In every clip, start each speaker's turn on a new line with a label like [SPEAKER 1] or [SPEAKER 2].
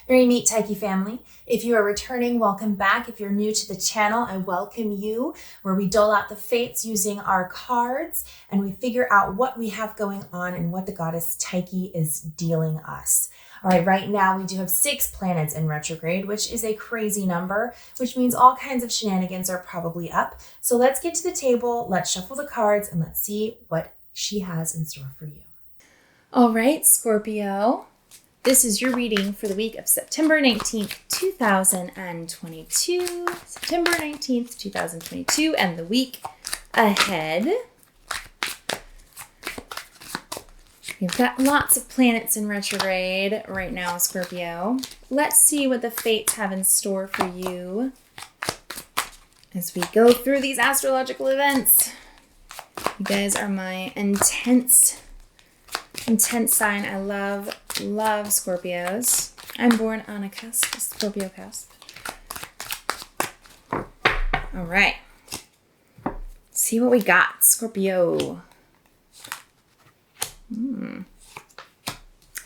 [SPEAKER 1] Very Meet Tyche family. If you are returning, welcome back. If you're new to the channel, I welcome you, where we dole out the fates using our cards and we figure out what we have going on and what the goddess Tyche is dealing us. All right, right now we do have 6 planets in retrograde, which is a crazy number, which means all kinds of shenanigans are probably up. So let's get to the table, let's shuffle the cards, and let's see what she has in store for you. All right, Scorpio. This is your reading for the week of September 19th, 2022. September 19th, 2022, and the week ahead. You've got lots of planets in retrograde right now, Scorpio. Let's see what the fates have in store for you as we go through these astrological events. You guys are my intense sign. I love Scorpios. I'm born on a cusp, a Scorpio cusp. All right. Let's see what we got, Scorpio.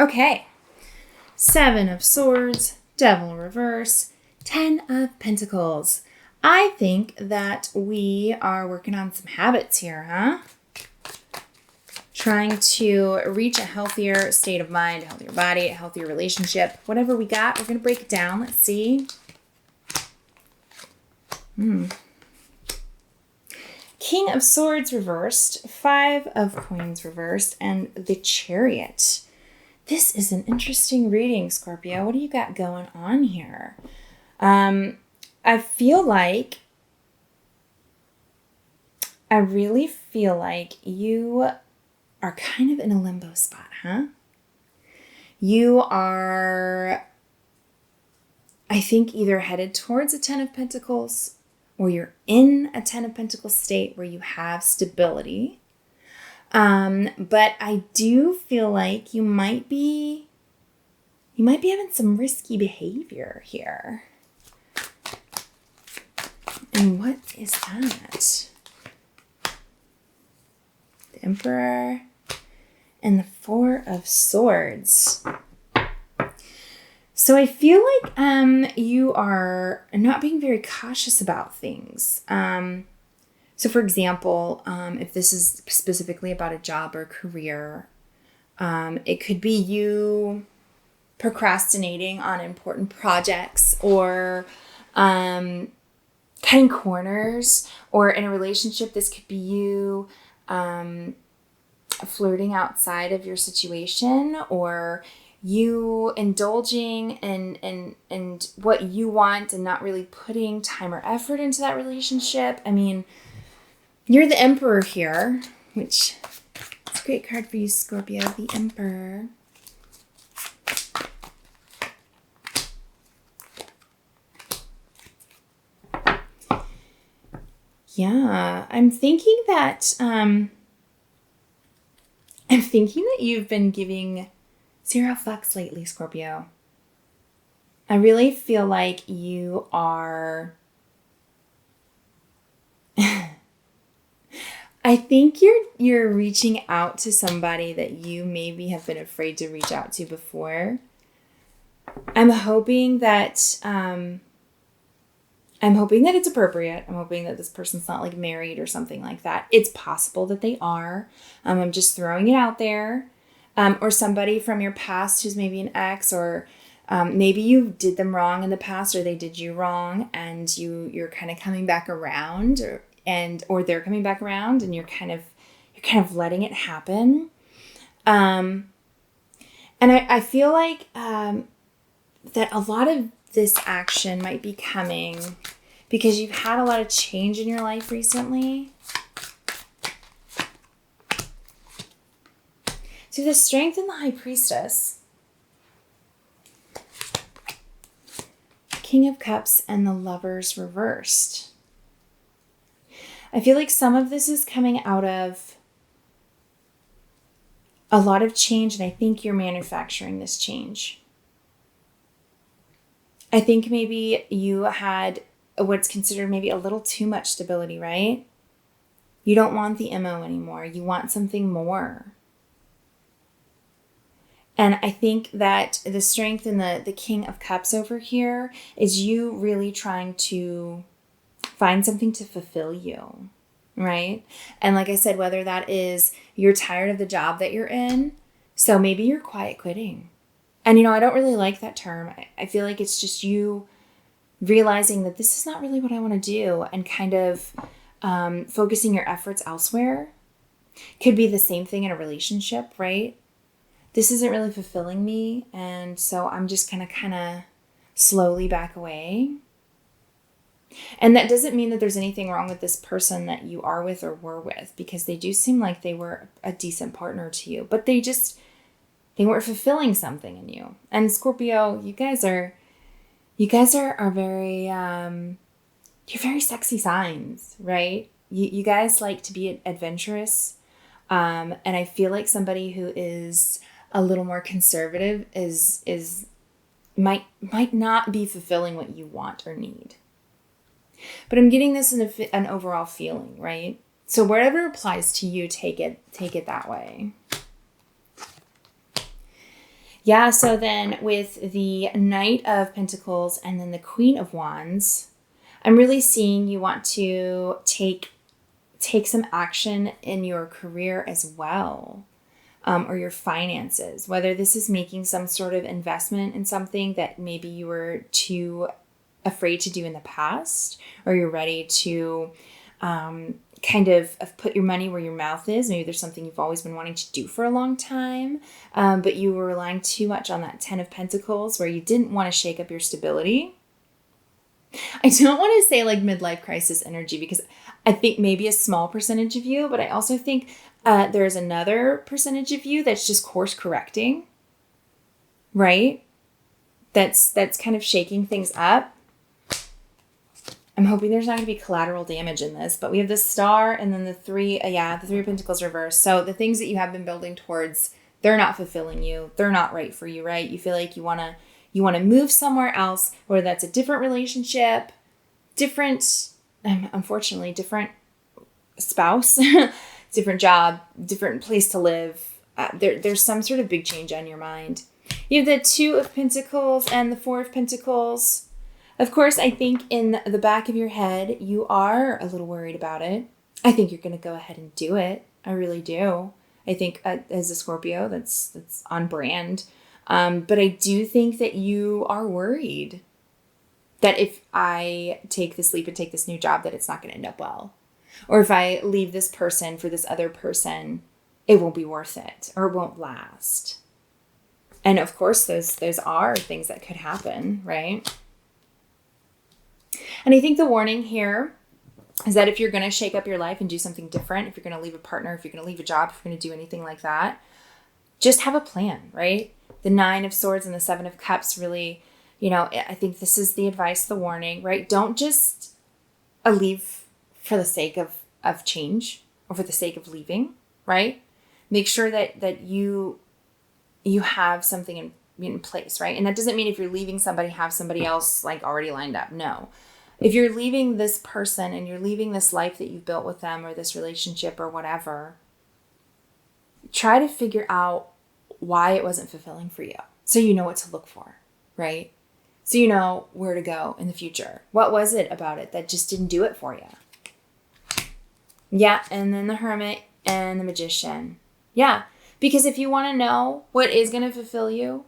[SPEAKER 1] Okay. 7 of Swords, Devil reverse, 10 of Pentacles. I think that we are working on some habits here, huh? Trying to reach a healthier state of mind, a healthier body, a healthier relationship. Whatever we got, we're going to break it down. Let's see. King of Swords reversed, 5 of Coins reversed, and the Chariot. This is an interesting reading, Scorpio. What do you got going on here? I really feel like you are kind of in a limbo spot, huh? You are, I think, either headed towards a 10 of Pentacles or you're in a 10 of Pentacles state where you have stability. But I do feel like you might be having some risky behavior here. And what is that? The Emperor and the 4 of Swords. So I feel like you are not being very cautious about things. So for example, if this is specifically about a job or career, it could be you procrastinating on important projects or cutting corners, or in a relationship, this could be you flirting outside of your situation, or you indulging in what you want and not really putting time or effort into that relationship. I mean, you're the Emperor here, which is a great card for you, Scorpio, the Emperor. Yeah, I'm thinking that you've been giving 0 fucks lately, Scorpio. I really feel like you are I think you're reaching out to somebody that you maybe have been afraid to reach out to before. I'm hoping that it's appropriate. I'm hoping that this person's not like married or something like that. It's possible that they are. I'm just throwing it out there. Or somebody from your past who's maybe an ex, or maybe you did them wrong in the past, or they did you wrong, and you're kind of coming back around, or they're coming back around, and you're kind of letting it happen. And I feel like that a lot of this action might be coming because you've had a lot of change in your life recently. So the Strength and the High Priestess, King of Cups, and the Lovers reversed. I feel like some of this is coming out of a lot of change, and I think you're manufacturing this change. I think maybe you had what's considered maybe a little too much stability, right? You don't want the MO anymore. You want something more. And I think that the strength in the King of Cups over here is you really trying to find something to fulfill you, right? And like I said, whether that is you're tired of the job that you're in, so maybe you're quiet quitting. And, I don't really like that term. I feel like it's just you realizing that this is not really what I want to do and kind of focusing your efforts elsewhere. Could be the same thing in a relationship, right? This isn't really fulfilling me, and so I'm just going to kind of slowly back away. And that doesn't mean that there's anything wrong with this person that you are with or were with, because they do seem like they were a decent partner to you, but they weren't fulfilling something in you. And Scorpio, you guys are very, you're very sexy signs, right? You guys like to be adventurous. And I feel like somebody who is a little more conservative might not be fulfilling what you want or need. But I'm getting this in an overall feeling, right? So whatever applies to you, take it that way. Yeah, so then with the Knight of Pentacles and then the Queen of Wands, I'm really seeing you want to take some action in your career as well, or your finances, whether this is making some sort of investment in something that maybe you were too afraid to do in the past, or you're ready to kind of put your money where your mouth is. Maybe there's something you've always been wanting to do for a long time, but you were relying too much on that 10 of Pentacles where you didn't want to shake up your stability. I don't want to say like midlife crisis energy, because I think maybe a small percentage of you, but I also think there's another percentage of you that's just course correcting, right? That's kind of shaking things up. I'm hoping there's not going to be collateral damage in this, but we have the Star and then the Three of Pentacles reversed. So the things that you have been building towards, they're not fulfilling you. They're not right for you, right? You feel like you want to move somewhere else, whether that's a different relationship, unfortunately, different spouse, different job, different place to live. There's some sort of big change on your mind. You have the Two of Pentacles and the Four of Pentacles. Of course, I think in the back of your head, you are a little worried about it. I think you're going to go ahead and do it. I really do. I think as a Scorpio, that's on brand. But I do think that you are worried that if I take this leap and take this new job, that it's not going to end up well. Or if I leave this person for this other person, it won't be worth it, or it won't last. And of course, those are things that could happen, right? And I think the warning here is that if you're going to shake up your life and do something different, if you're going to leave a partner, if you're going to leave a job, if you're going to do anything like that, just have a plan, right? The Nine of Swords and the Seven of Cups really, I think this is the advice, the warning, right? Don't just leave for the sake of change or for the sake of leaving, right? Make sure that you have something in place, right? And that doesn't mean if you're leaving somebody, have somebody else like already lined up. No. If you're leaving this person and you're leaving this life that you've built with them or this relationship or whatever, try to figure out why it wasn't fulfilling for you. So you know what to look for, right? So you know where to go in the future. What was it about it that just didn't do it for you? Yeah, and then the Hermit and the Magician. Yeah, because if you want to know what is going to fulfill you,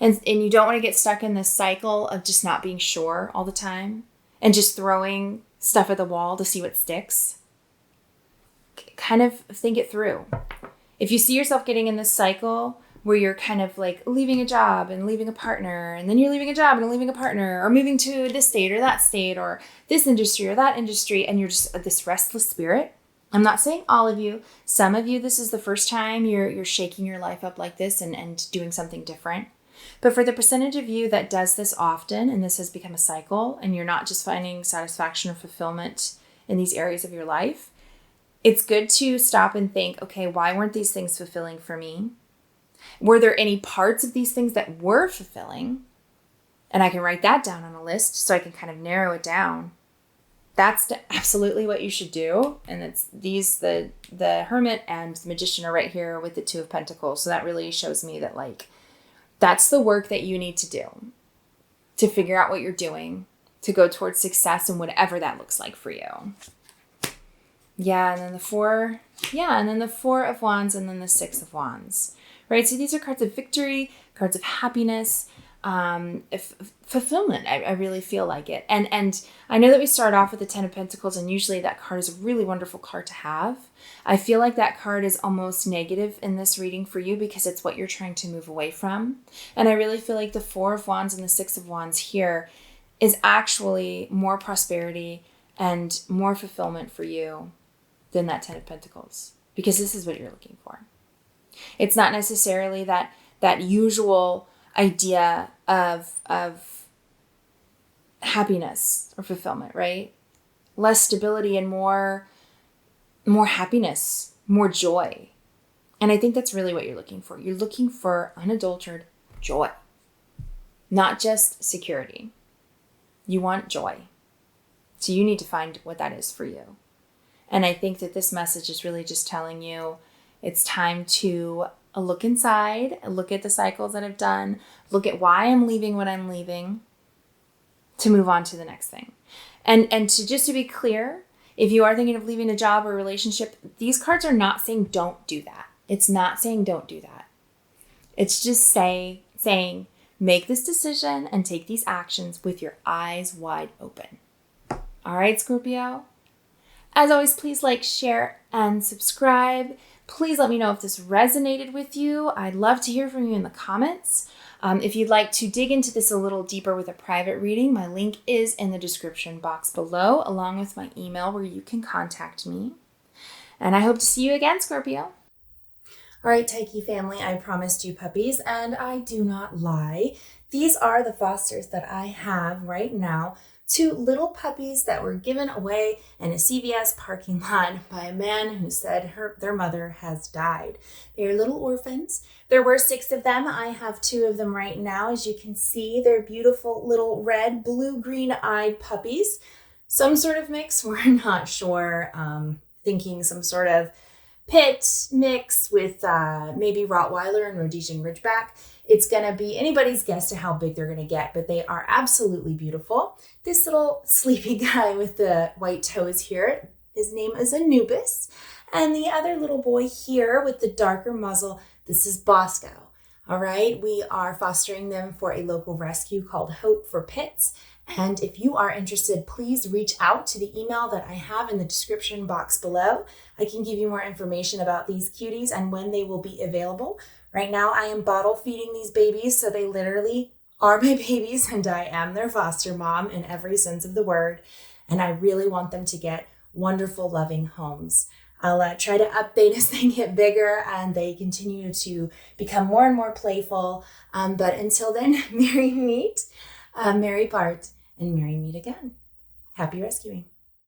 [SPEAKER 1] and you don't want to get stuck in this cycle of just not being sure all the time and just throwing stuff at the wall to see what sticks, kind of think it through. If you see yourself getting in this cycle where you're kind of like leaving a job and leaving a partner, and then you're leaving a job and leaving a partner, or moving to this state or that state or this industry or that industry, and you're just this restless spirit. I'm not saying all of you. Some of you, this is the first time you're shaking your life up like this and doing something different. But for the percentage of you that does this often, and this has become a cycle, and you're not just finding satisfaction or fulfillment in these areas of your life, it's good to stop and think, okay, why weren't these things fulfilling for me? Were there any parts of these things that were fulfilling? And I can write that down on a list so I can kind of narrow it down. That's absolutely what you should do. And it's the Hermit and the Magician are right here with the Two of Pentacles. So that really shows me that like That's the work that you need to do to figure out what you're doing, to go towards success and whatever that looks like for you. Yeah, and then the Four of Wands, and then the Six of Wands, right? So these are cards of victory, cards of happiness, fulfillment. I really feel like it. And I know that we start off with the Ten of Pentacles, and usually that card is a really wonderful card to have. I feel like that card is almost negative in this reading for you because it's what you're trying to move away from. And I really feel like the Four of Wands and the Six of Wands here is actually more prosperity and more fulfillment for you than that Ten of Pentacles, because this is what you're looking for. It's not necessarily that usual idea of happiness or fulfillment, right? Less stability and more happiness, more joy. And I think that's really what you're looking for. You're looking for unadulterated joy, not just security. You want joy. So you need to find what that is for you. And I think that this message is really just telling you it's time to look inside, look at the cycles that I've done, look at why I'm leaving what I'm leaving, to move on to the next thing. And to be clear, if you are thinking of leaving a job or a relationship, these cards are not saying don't do that. It's not saying don't do that. It's just saying make this decision and take these actions with your eyes wide open. All right, Scorpio? As always, please like, share, and subscribe. Please let me know if this resonated with you. I'd love to hear from you in the comments. If you'd like to dig into this a little deeper with a private reading, my link is in the description box below, along with my email where you can contact me. And I hope to see you again, Scorpio. All right, Tyche family, I promised you puppies, and I do not lie. These are the fosters that I have right now. 2 little puppies that were given away in a CVS parking lot by a man who said their mother has died. They are little orphans. There were 6 of them. I have 2 of them right now. As you can see, they're beautiful little red, blue, green-eyed puppies. Some sort of mix, we're not sure. Thinking some sort of pit mix with maybe Rottweiler and Rhodesian Ridgeback. It's going to be anybody's guess to how big they're going to get, but they are absolutely beautiful. This little sleepy guy with the white toes here, his name is Anubis. And the other little boy here with the darker muzzle, this is Bosco. All right, we are fostering them for a local rescue called Hope for Pits. And if you are interested, please reach out to the email that I have in the description box below. I can give you more information about these cuties and when they will be available. Right now, I am bottle feeding these babies, so they literally are my babies, and I am their foster mom in every sense of the word. And I really want them to get wonderful, loving homes. I'll try to update as they get bigger and they continue to become more and more playful. But until then, merry meet, merry part, and merry meet again. Happy rescuing.